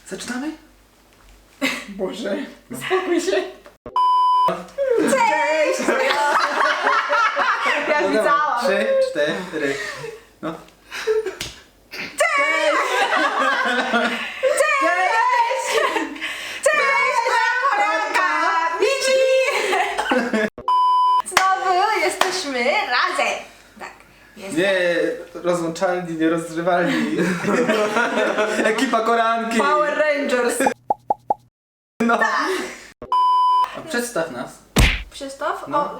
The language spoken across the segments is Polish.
Zaczynamy? Boże, spokój się. Cześć! Ja widziałam. 3, 4. No. Cześć, moja koleżanka Mici! Znowu jesteśmy razem. Tak. Nie, rozłączalni, nierozrywalni. Ekipa koranki. Power Rangers. No. A przedstaw nas. Krzysztof? No. O,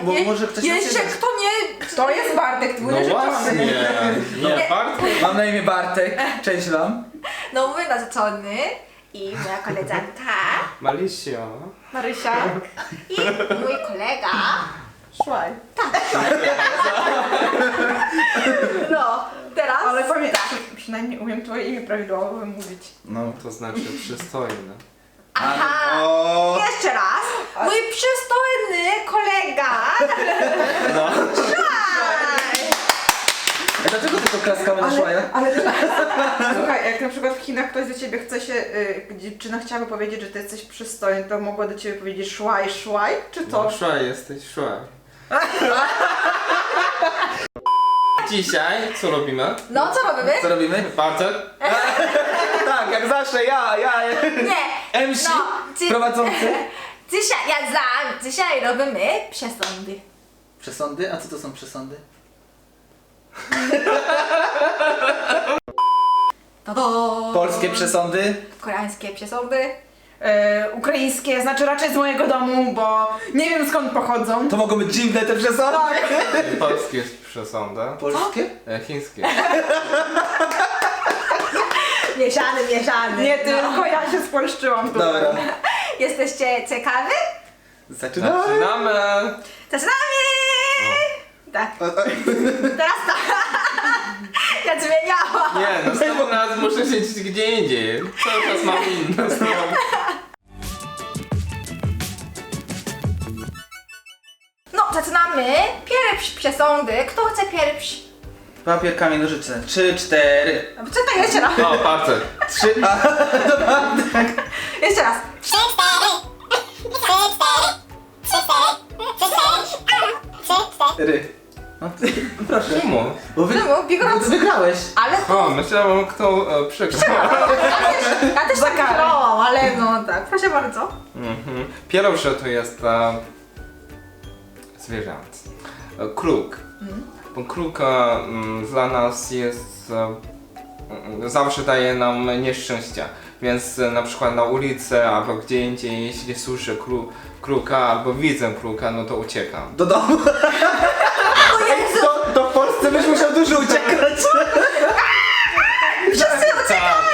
Bo może ktoś nas jeszcze nie zna. kto nie... To jest Bartek, twój narzeczony. Nie, Bartek. Mam na imię Bartek. Cześć wam. No mój narzeczony i moja koleżanka Marysia. Marysia i mój kolega. Szłaj. No, teraz... Ale pamiętaj, przynajmniej umiem twoje imię prawidłowo wymówić. No. To znaczy przystojny. Aha! O. Jeszcze raz! Mój przystojny kolega! No. Szłaj! A dlaczego tylko klaskamy na szłaja? Ale słuchaj, jak na przykład w Chinach ktoś do ciebie chce się, dziewczyna chciałaby powiedzieć, że ty jesteś przystojny, to mogła do ciebie powiedzieć szłaj, szłaj? Czy to? No, szłaj, jesteś szłaj. Dzisiaj co robimy? No, co robimy? Co robimy? Bartek? Tak, jak zawsze ja. Nie! MC No, prowadzący. Dzisiaj robimy przesądy. Przesądy? A co to są przesądy? To Polskie przesądy. koreańskie przesądy. Ukraińskie, znaczy raczej z mojego domu, bo nie wiem skąd pochodzą. To mogą być dziwne te przesądy. Polskie przesądy. Polskie? Chińskie. Mieszany. Nie tylko ja się spolszczyłam tutaj. Dobra. Jesteście ciekawi? Zaczynamy. Zaczynamy! Zaczynamy! Tak, teraz tak. Ja zmieniałam. Nie, następny raz muszę siedzieć gdzie indziej. Cały czas mam inną stronę. No, zaczynamy. Pierwszy przesądy. Kto chce pierwszy? Papier, kamień, nożyce. 3, 4. Czekaj, jeszcze raz. O, Bartek. 3. A, dobra. Jeszcze raz. 4. No, proszę. Czemu? Bo Czemu? Biegając. wygrałeś. Ale O, myślałem kto przegrał. ja też tak wygrałam, ale no tak. Proszę bardzo. Pierwsze to jest zwierzęta. Kruk. Bo kruk dla nas jest zawsze daje nam nieszczęście. Więc na przykład na ulicy albo gdzie indziej, jeśli słyszę kruka albo widzę kruka, no to uciekam. Do domu. To w Polsce byś musiał dużo uciekać. Tak.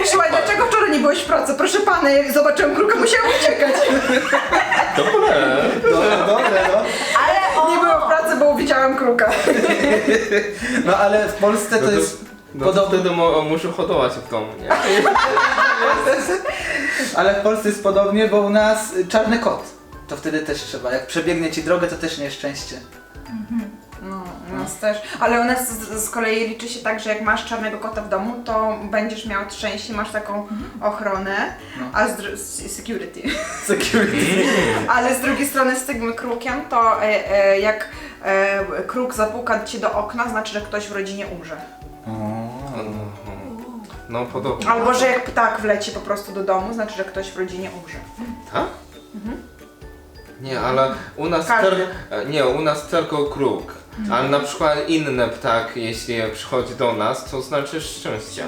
Słuchaj, dlaczego wczoraj nie byłeś w pracy? Proszę pana, jak zobaczyłem kruka, musiałam uciekać. Dobre. Dobre, no. Ale Nie byłam w pracy, bo widziałam kruka. No ale w Polsce to jest No to podobne. wtedy muszę hodować w domu, nie? Ale w Polsce jest podobnie, bo u nas czarny kot. To wtedy też trzeba. Jak przebiegnie ci drogę, to też nieszczęście. No, u nas też. Ale u nas z kolei liczy się tak, że jak masz czarnego kota w domu, to będziesz miał szczęście, masz taką ochronę, No. a security. Security. Ale z drugiej strony z tym krukiem, to jak kruk zapuka ci do okna, znaczy, że ktoś w rodzinie umrze. No podobnie. Albo, że jak ptak wleci po prostu do domu, znaczy, że ktoś w rodzinie umrze. Tak? Nie, ale u nas, Każdy. u nas tylko kruk. Ale na przykład inny ptak, jeśli przychodzi do nas, to znaczy szczęście.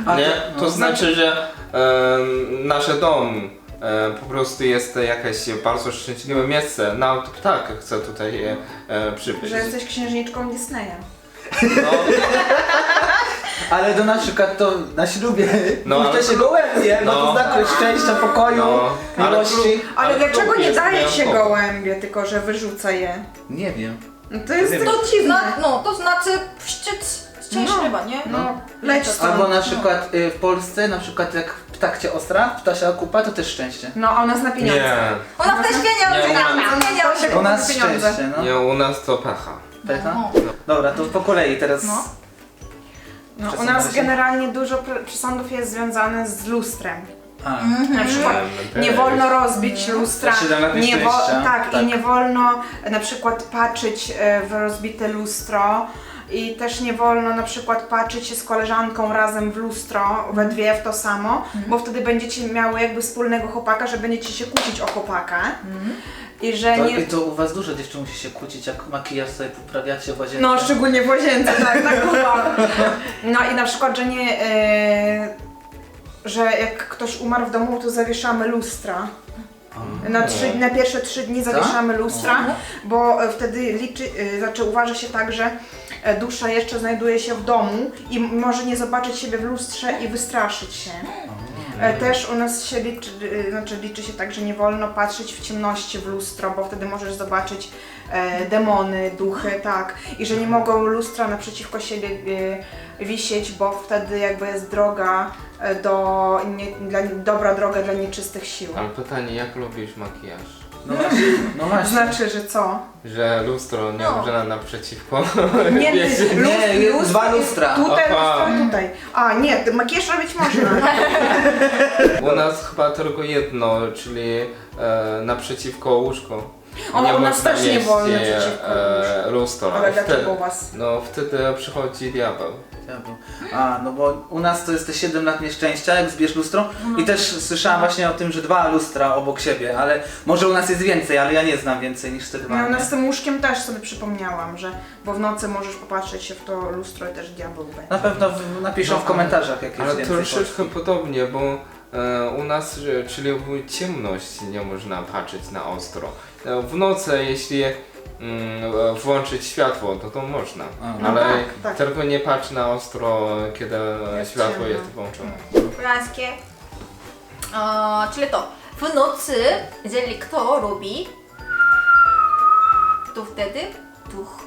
A Nie? to- To no. znaczy, że nasz dom po prostu jest jakieś bardzo szczęśliwe miejsce. Nawet ptak chce tutaj przybyć. Że jesteś księżniczką Disneya. No, Ale do na przykład to na ślubie No, puszcza ale- się gołębie, bo to No. znak szczęścia, pokoju, no. miłości. Ale dlaczego kruk nie jest daje się wyjątkowy. gołębie, tylko że wyrzuca je? Nie wiem. No to jest Nie wiem. to dziwne. No, to znaczy szczyt szczęśliwa, nie? No, leć stąd. Albo na przykład w Polsce, na przykład jak ptak cię ostra, ptasia kupa, to też szczęście. No, a u nas na pieniądze. Nie, Ona też pieniądze, Nie, pieniądze. U nas Pieniądze. szczęście, no. nie, u nas to pecha. Pecha? No. Dobra, to po kolei teraz. No. No, u Przesądy nas się- generalnie dużo przesądów jest związane z lustrem. A, Na przykład nie wolno rozbić lustra, Za 7 lat nie nieszczęścia. tak, Tak. i nie wolno na przykład patrzeć w rozbite lustro i też nie wolno na przykład patrzeć się z koleżanką razem w lustro, we dwie w to samo, bo wtedy będziecie miały jakby wspólnego chłopaka, że będziecie się kłócić o chłopaka. I że to, nie... I to u was dużo dziewczyn musi się kłócić, jak makijaż sobie poprawiacie w łazience. No, szczególnie w łazience, tak bywałem. No i na przykład, że nie... że jak ktoś umarł w domu, to zawieszamy lustra. Na pierwsze 3 dni zawieszamy lustra, bo wtedy uważa się tak, że dusza jeszcze znajduje się w domu i może nie zobaczyć siebie w lustrze i wystraszyć się. Też u nas się liczy się tak, że nie wolno patrzeć w ciemności w lustro, bo wtedy możesz zobaczyć demony, duchy, tak. I że nie mogą lustra naprzeciwko siebie wisieć, bo wtedy jakby jest droga dobra droga dla nieczystych sił. Ale pytanie, jak lubisz makijaż? No właśnie, no właśnie. Znaczy, że co? Że lustro nie No. można naprzeciwko. Nie, Nie, dwa lustra. Tutaj, Aha. lustra tutaj. A nie, makijaż robić można. U nas chyba tylko jedno, czyli naprzeciwko łóżko. U nas też nie wieść, wolno naprzeciwko lustro. Ale I wtedy, dlaczego u was? no wtedy przychodzi diabeł. A, no bo u nas to jest te 7 lat nieszczęścia, jak zbierz lustro. I też słyszałam właśnie o tym, że 2 lustra obok siebie, ale może u nas jest więcej, ale ja nie znam więcej niż te 2. Ja nie? z tym łóżkiem też sobie przypomniałam, że bo w nocy możesz popatrzeć się w to lustro i też diabeł będzie. Na pewno napiszą w komentarzach, jak jest Ale więcej. troszeczkę podobnie, bo u nas, czyli w ciemność nie można patrzeć na ostro. W nocy, jeśli włączyć światło, to można. No Ale tak. tylko nie patrz na ostro, kiedy Jest światło ciemno. jest włączone. Koreańskie. Czyli to, w nocy, jeżeli kto robi, to wtedy duch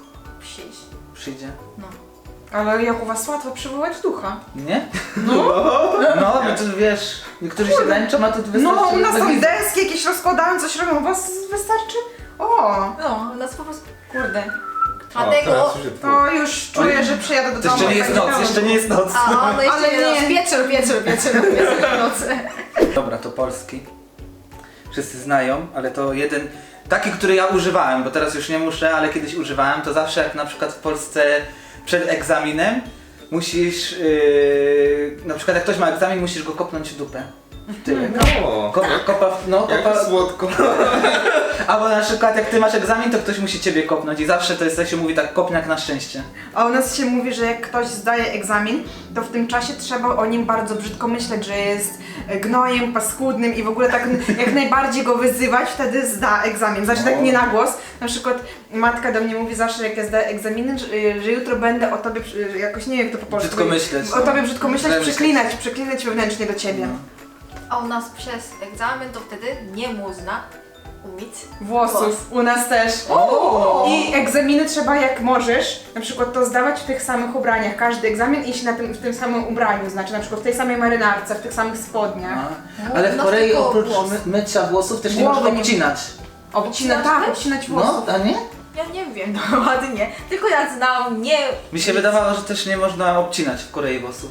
Przyjdzie. No. Ale jak u was łatwo przywołać ducha? Nie? No, no to wiesz, niektórzy się męczą, a tu wystarczy... No, u nas tam magii- deski jakieś rozkładają, coś robią, u was wystarczy? O, No, u nas po prostu, kurde. O, Dlatego, teraz już jest to już czuję, że przyjadę do To domu. jeszcze nie jest będzie noc, pełno. jeszcze nie jest noc. no jeszcze Ale nie. wieczór w nocy. Dobra, to polski. Wszyscy znają, ale to jeden, taki, który ja używałem, bo teraz już nie muszę, ale kiedyś używałem, to zawsze jak na przykład w Polsce przed egzaminem musisz, na przykład jak ktoś ma egzamin, musisz go kopnąć w dupę. W tyłek. O, Kopa, słodko. albo na przykład jak ty masz egzamin, to ktoś musi ciebie kopnąć i zawsze to jest, tak się mówi tak, kopniak na szczęście. A u nas się mówi, że jak ktoś zdaje egzamin, to w tym czasie trzeba o nim bardzo brzydko myśleć, że jest gnojem, paskudnym i w ogóle tak jak najbardziej go wyzywać, wtedy zda egzamin. Znaczy tak nie na głos. Na przykład matka do mnie mówi zawsze, jak ja zdaję egzaminy, że jutro będę o tobie, jakoś nie wiem jak to po polsku. Brzydko myśleć. O tobie brzydko myśleć, Źle myśleć. przeklinać wewnętrznie do ciebie. No. A u nas przez egzamin to wtedy nie można umyć Włosów. U nas też. I egzaminy trzeba jak możesz, na przykład to zdawać w tych samych ubraniach. Każdy egzamin iść w tym samym ubraniu, znaczy na przykład w tej samej marynarce, w tych samych spodniach. Ale w No, Korei tylko oprócz włos. mycia włosów też nie Głowy można nie- obcinać. Obcinać, Obcinasz tak, też? obcinać No, włosów. a nie? Ja nie wiem, no ładnie. Tylko ja znam nie Mi się wydawało, że też nie można obcinać w Korei włosów.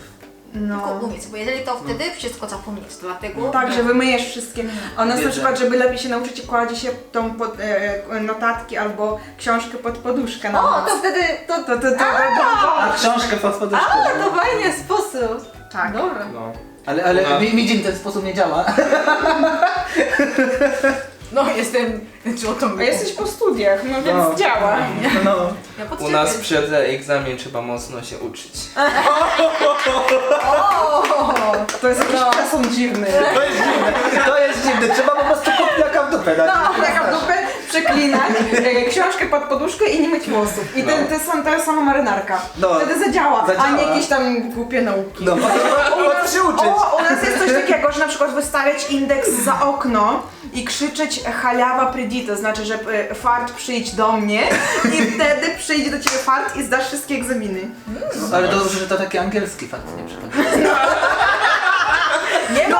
tylko No. umyć, bo jeżeli to wtedy wszystko zapomnieć, dlatego Tak, że wymyjesz wszystkie. A u nas na Wiedzę. przykład, żeby lepiej się nauczyć, kładzie się tą notatki albo książkę pod poduszkę na O, noc. to wtedy to... A książkę pod poduszką. to fajny sposób. Tak. Dobra. No. Ale No. mi ten sposób nie działa. No jestem, czy o to A jesteś po studiach, no więc No. działa. No. Ja U potrzebuję. nas przed egzamin trzeba mocno się uczyć. To jest jakiś przesąd dziwny. To jest dziwne, to jest dziwne. Trzeba po prostu kopniaka w dupę dać. No, taka w dupę, przeklinać, książkę pod poduszkę i nie myć włosów. I No. to jest sama marynarka. No. Wtedy zadziała, a Zadziała. nie jakieś tam głupie nauki. No, po co się uczyć? U nas jest coś takiego, że na przykład wystawiać indeks za okno i krzyczeć halawa pridi, to znaczy, że fart przyjdź do mnie i wtedy przyjdzie do ciebie fart i zdasz wszystkie egzaminy. Ale dobrze, że to taki angielski fakt nie przychodzi. Nie no,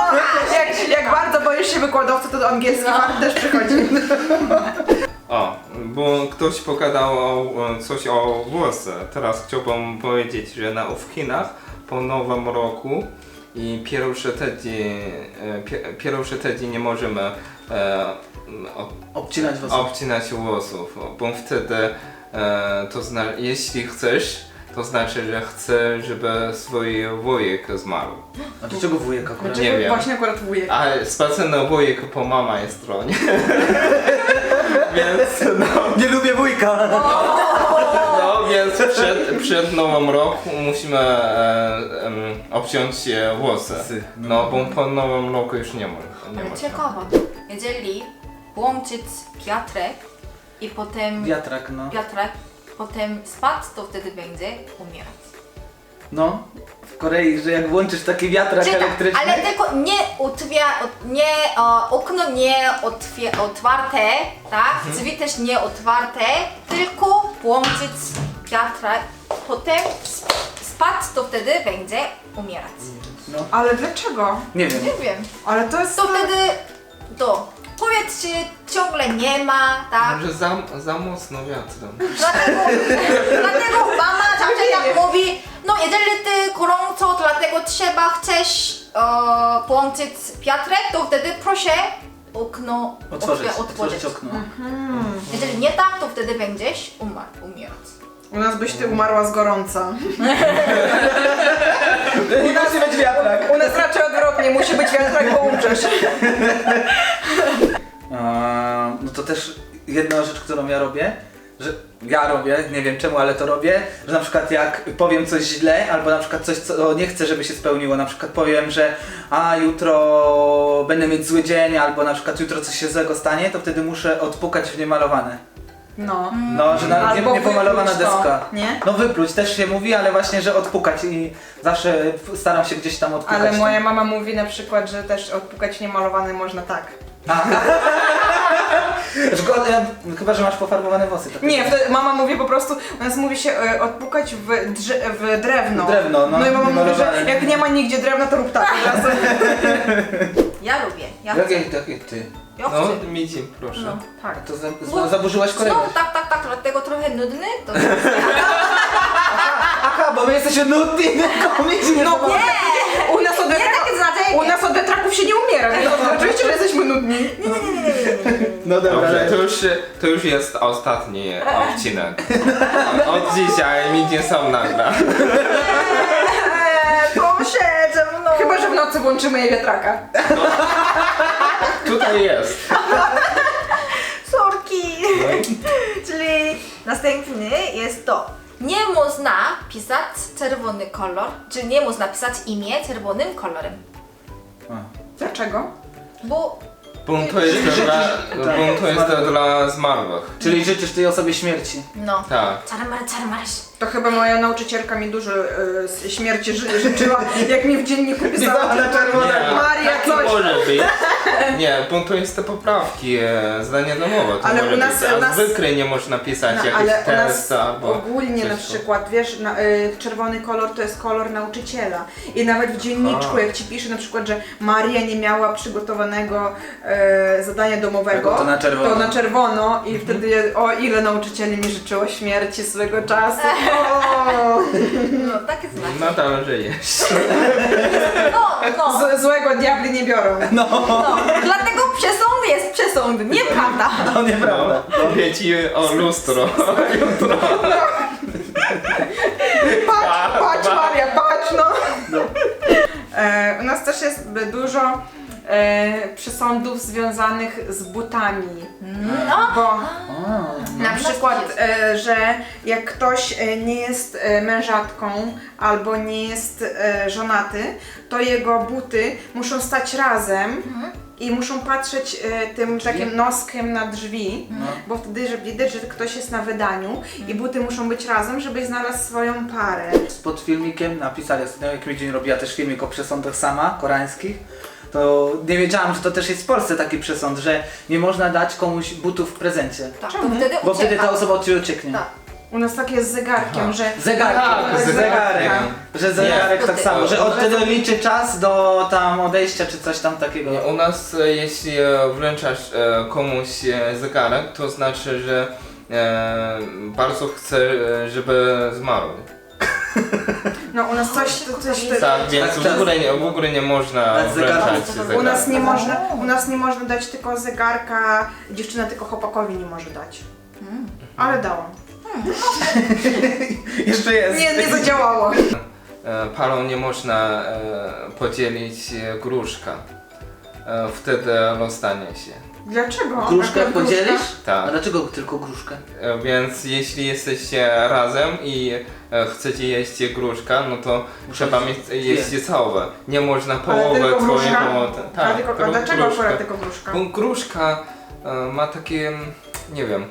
jak bardzo boisz się wykładowcy, to angielski fart też przychodzi. O, bo ktoś pogadał coś o włosach. Teraz chciałbym powiedzieć, że w Chinach po nowym roku i pierwszy tydzień nie możemy Obcinać włosy. obcinać włosów, bo wtedy jeśli chcesz, to znaczy, że chcę, żeby swój wujek zmarł. A dlaczego wujek akurat? Dlaczego Nie wiem. właśnie akurat wujek? A specjalny wujek po mama stronie. Więc Nie lubię wujka! więc przed nowym roku musimy obciąć włosy. No bo po nowym roku już nie można. Ale ciekawe. Jeżeli włączyć wiatrek i potem Wiatrak, no. wiatrak potem spadł, to wtedy będzie umierać. No, w Korei, że jak włączysz taki wiatrak Czyli tak, elektryczny... ale tylko okno nie otwarte, tak? Drzwi też nie otwarte, tylko włączyć wiatrak, potem spadł, to wtedy będzie umierać. No, Ale dlaczego? nie wiem. Nie wiem. Ale to jest... To wtedy powietrze ciągle nie ma, tak? Może za mocno wiatrem. Dlatego mama zawsze tak mówi, no jeżeli ty gorąco, dlatego chcesz włączyć wiatrek, to wtedy proszę okno Otworzyć okno. Jeżeli nie tak, to wtedy będziesz umierać. U nas byś ty umarła z gorąca. I musi być wiatrak. U nas raczej odwrotnie, musi być wiatrak, bo umrzesz. No to też jedna rzecz, którą ja robię, nie wiem czemu, ale to robię, że na przykład jak powiem coś źle, albo na przykład coś, co nie chcę, żeby się spełniło, na przykład powiem, że jutro będę mieć zły dzień, albo na przykład jutro coś się złego stanie, to wtedy muszę odpukać w niemalowane. No. No, że nawet Albo niepomalowana wypluć to, deska. nie? No wypluć też się mówi, ale właśnie, że odpukać i zawsze staram się gdzieś tam odpukać. Ale moja mama mówi na przykład, że też odpukać niemalowane można tak. Chyba, że masz pofarbowane włosy. Tak Nie, wtedy mama mówi po prostu, u nas mówi się odpukać w drewno. Drewno, no. No i mama mówi, że Malowane. jak nie ma nigdzie drewna, to rób tak od razu. Ja lubię, ja chcę. Jakie ty? Ja No, chcę. Mici, proszę. No. Tak. To zaburzyłaś Koreę. No tak, dlatego trochę nudny. To... Aha, bo my jesteśmy nudni, No Nie! u nas od Nie takie znaczenie! u nas od wiatraków się nie umiera, więc oczywiście, że jesteśmy nudni. No dobra, Dobrze, to już jest ostatni odcinek. Od dzisiaj Mici sam nagra. Proszę, ze mną! Chyba, że w nocy włączymy jej wiatraka. Tutaj jest. Sorki! Czyli następny jest to. Nie można pisać czerwony kolor, czyli nie można pisać imię czerwonym kolorem. Dlaczego? Bo Bo to jest dla zmarłych. Czyli życzysz tej osobie śmierci. no. Tak. Czarmasz. To chyba moja nauczycielka mi dużo śmierci życzyła, jak mi w dzienniku pisała, na czerwono. Maria taki coś. może być. Nie, bo to jest te poprawki, zdanie domowe. To Ale może u nas- być. u A nas- zwykle nie można pisać No, jakiś ale u nas test albo ogólnie na coś, co- przykład, wiesz, czerwony kolor to jest kolor nauczyciela i nawet w dzienniczku, jak ci pisze na przykład, że Maria nie miała przygotowanego zadania domowego, To na czerwono. to na czerwono i wtedy o ile nauczycieli mi życzyło śmierci swego czasu. O, No, takie znaczy. Nadal żyjesz. No. złego diabli nie biorą. No. Dlatego przesąd jest przesąd, nieprawda. No nieprawda. Mówię ci o lustro. Patrz Maria, patrz no. U nas też jest dużo przesądów związanych z butami. Bo na przykład, że jak ktoś nie jest mężatką albo nie jest żonaty, to jego buty muszą stać razem i muszą patrzeć tym takim noskiem na drzwi, bo wtedy że widać, że ktoś jest na wydaniu i buty muszą być razem, żebyś znalazł swoją parę. Pod filmikiem napisali ostatnio, jak mi dzień robiła też filmik o przesądach sama, koreańskich. To nie wiedziałam, że to też jest w Polsce taki przesąd, że nie można dać komuś butów w prezencie. Tak, to Czemu? wtedy Bo wtedy ucieka. ta osoba od ciebie ucieknie. Tak. U nas tak jest z zegarkiem, Aha. że... Zegarek, Tak, zegarek. Że zegarek Nie. tak samo, że wtedy liczy czas do tam odejścia czy coś tam takiego. U nas jeśli wręczasz komuś zegarek, to znaczy, że bardzo chce, żeby zmarł. No u nas coś, Tak, więc Tak, w ogóle nie można Dać zegarka. wręczać zegarka. u nas nie można dać tylko zegarka, dziewczyna tylko chłopakowi nie może dać. Ale dałam. Jeszcze jest. Nie zadziałało. Parą nie można podzielić gruszka. Wtedy rozstanie się. Dlaczego? Gruszkę Akurat podzielisz? A Tak. dlaczego tylko gruszkę? Więc jeśli jesteście razem i chcecie jeść gruszka, no to trzeba mieć, jeść całe. Nie można połowę tylko twojej gruszka? pomocy. A, tylko, a dlaczego gruszka. akurat tylko gruszka? Bo gruszka ma takie, nie wiem,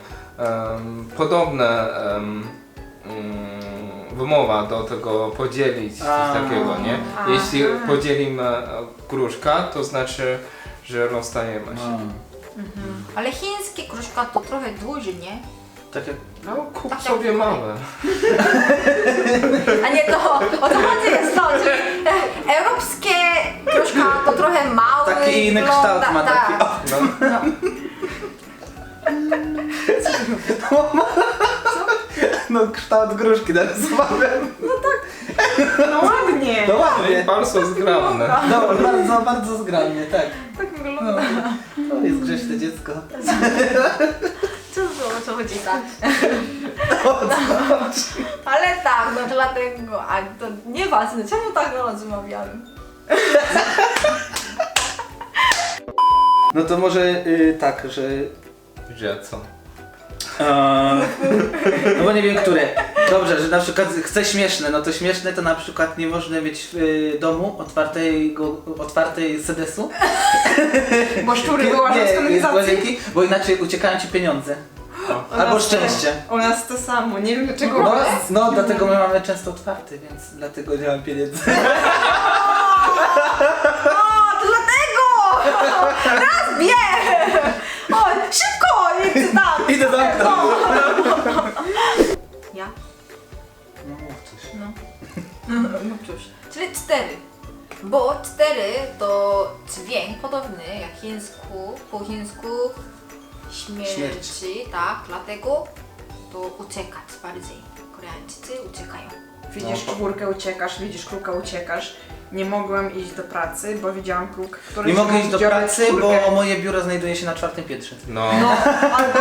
podobne wymowa do tego podzielić coś takiego, nie? Jeśli podzielimy gruszka, to znaczy, że rozstajemy się. Ale chińskie gruszka to trochę duży, nie? Tak jak... No kup Tak, sobie tak. małe. A nie to, o to chodzi jest to, czyli europejskie gruszka to trochę małe. Taki inny kształt ma taki. O, No, no kształt gruszki narysowałem. No ładnie. No ładnie. bardzo zgrabne. No, bardzo, bardzo zgrabnie, tak. Tak wygląda. No, to jest grzeczne dziecko. O co chodzi tak? Ale tak, no dlatego, a to nieważne, czemu tak rozmawiamy? No to może tak, że... Że co? No bo nie wiem, które. Dobrze, że na przykład chcę śmieszne, no to śmieszne to na przykład nie można mieć w domu otwartej sedesu. Bo szczury wyłażą z Nie, jest kanalizacji. łazienki, bo inaczej uciekają ci pieniądze. Albo szczęście. U nas to samo, nie wiem dlaczego. No, no dlatego my mamy często otwarty, więc dlatego nie mam pieniędzy. O, to dlatego! Raz wie! O, szybko! Nie chcę tam! Idę do okna. Ja? No mów coś. No cóż. Czyli 4. Bo 4 to dźwięk podobny jak po chińsku śmierci, tak, dlatego to uciekać bardziej. Koreańczycy uciekają. Widzisz czwórkę, uciekasz, widzisz kruka, uciekasz. Nie mogłem iść do pracy, bo widziałam kruk, który Nie mogę iść do dziobać pracy, czwórkę. bo moje biuro znajduje się na 4. piętrze. No. No, albo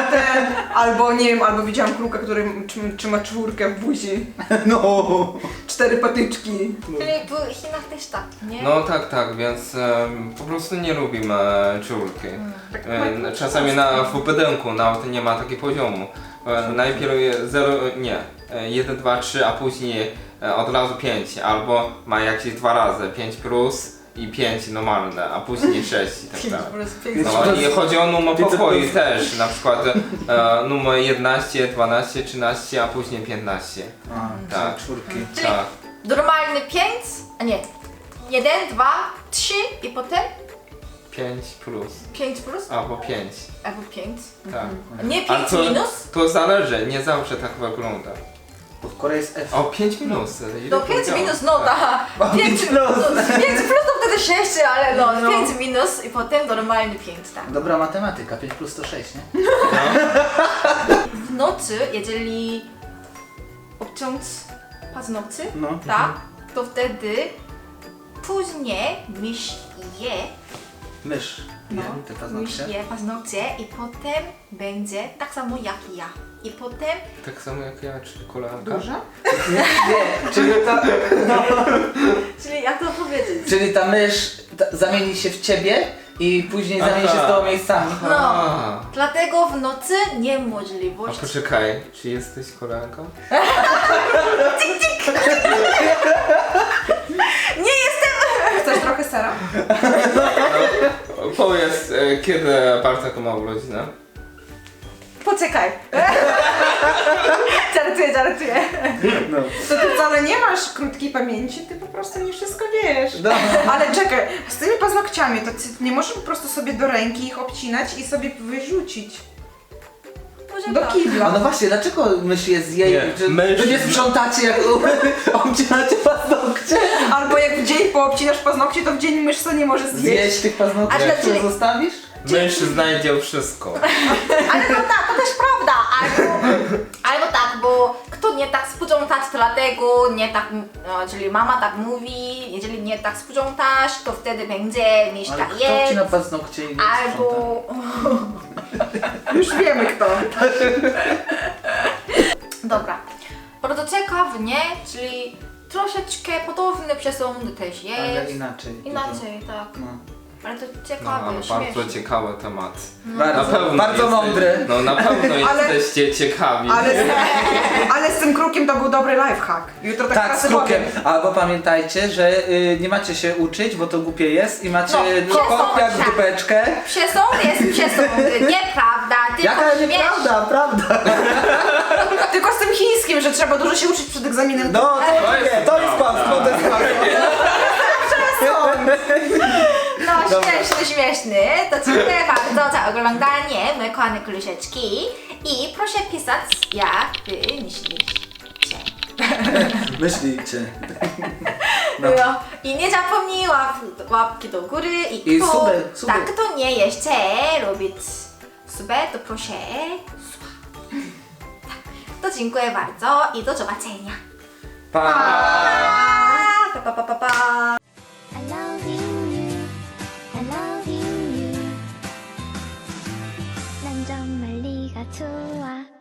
albo nie wiem, albo widziałam kruka, który trzyma czwórkę w buzi. No. 4 patyczki. Czyli w Chinach też tak, nie? No tak, więc po prostu nie lubimy czwórki. Tak, Czasami w budynku nawet nie ma takiego poziomu. Najpierw 1, 2, 3, a później od razu 5, albo ma jakieś 2 razy, 5 plus i 5 normalne, a później 6 i tak dalej. No i chodzi o numer pokoju też, na przykład numer 11, 12, 13, a później 15. A, Tak. czwórki. Czyli Tak. normalny 5, a nie, 1, 2, 3 i potem 5 plus, 5 plus albo 5. albo 5. Tak. Nie Ale 5 to, minus, to zależy, nie zawsze tak wygląda. Bo w Korei jest F. O, 5 minus. to 5 minus, no tak. 5 5 plus. plus. 5 plus to wtedy 6, ale no, No. 5 minus i potem normalny 5, tak. Dobra matematyka, 5 plus to 6, nie? W nocy, jeżeli obciąć paznokcie, No. tak, to wtedy później mysz je, Mysz. no, Nie, te mysz paznokcie. je paznokcie i potem będzie tak samo jak ja. I potem Tak samo jak ja, czy kolanka? Duża? Nie, czyli jak to powiedzieć? czyli ta mysz zamieni się w ciebie i później zamieni się z tobą miejscami. No, A. dlatego w nocy A niemożliwość. poczekaj, czy jesteś kolanką? Nie jestem! Chcesz trochę sera? Powiedz, kiedy Bartek ma urodzinę? Poczekaj. Żartuję. No. To ty wcale nie masz krótkiej pamięci, ty po prostu nie wszystko wiesz. No. Ale czekaj, z tymi paznokciami to ty nie możesz po prostu sobie do ręki ich obcinać i sobie wyrzucić Może do tak. A kibla. no właśnie, dlaczego mysz jest z jej... Nie, Czy mysz- wy nie sprzątacie jak obcinacie paznokcie? Albo jak w dzień poobcinasz paznokcie, to w dzień mysz sobie nie może zjeść. Zjeść tych paznokci, A jak dlaczego- to zostawisz? Mysz znajdzie wszystko. Ale no tak, to też prawda. Albo tak, bo kto to nie tak sprzątać, dlatego nie tak, czyli mama tak mówi, jeżeli nie tak sprzątasz, to wtedy będzie Ale mieszka kto ci jeść, na paznokcie i nie sprząta? albo... Już wiemy kto. Dobra, bardzo ciekawie, czyli troszeczkę podobny przesąd też jest. Ale inaczej. Inaczej, tak. No. Ale to No, ciekawe, ale bardzo śmieszne. ciekawy temat. Bardzo, bardzo mądry. No na pewno Ale- jesteście ciekawi. Ale z tym krukiem to był dobry lifehack. Jutro tak, Tak, z krukiem. Albo pamiętajcie, że nie macie się uczyć, bo to głupie jest i macie No, kop jak w tak. dupeczkę. Przesąd jest przesąd, nieprawda, tylko Jaka śmieszne. nieprawda, prawda? Tylko z tym chińskim, że trzeba dużo się uczyć przed egzaminem. No, to jest kłamstwo, to jest kłamstwo. No śmieszny. To dziękuję bardzo za oglądanie mojej kochane klusieczki i proszę pisać jak wy myślicie. Myślicie. No. I nie zapomnij łapki do góry I kto, suby. tak, kto nie jeszcze robić subę, to proszę suba. Tak. To dziękuję bardzo i do zobaczenia. Pa! Pa. I love you, I love you. 난 정말 네가 좋아.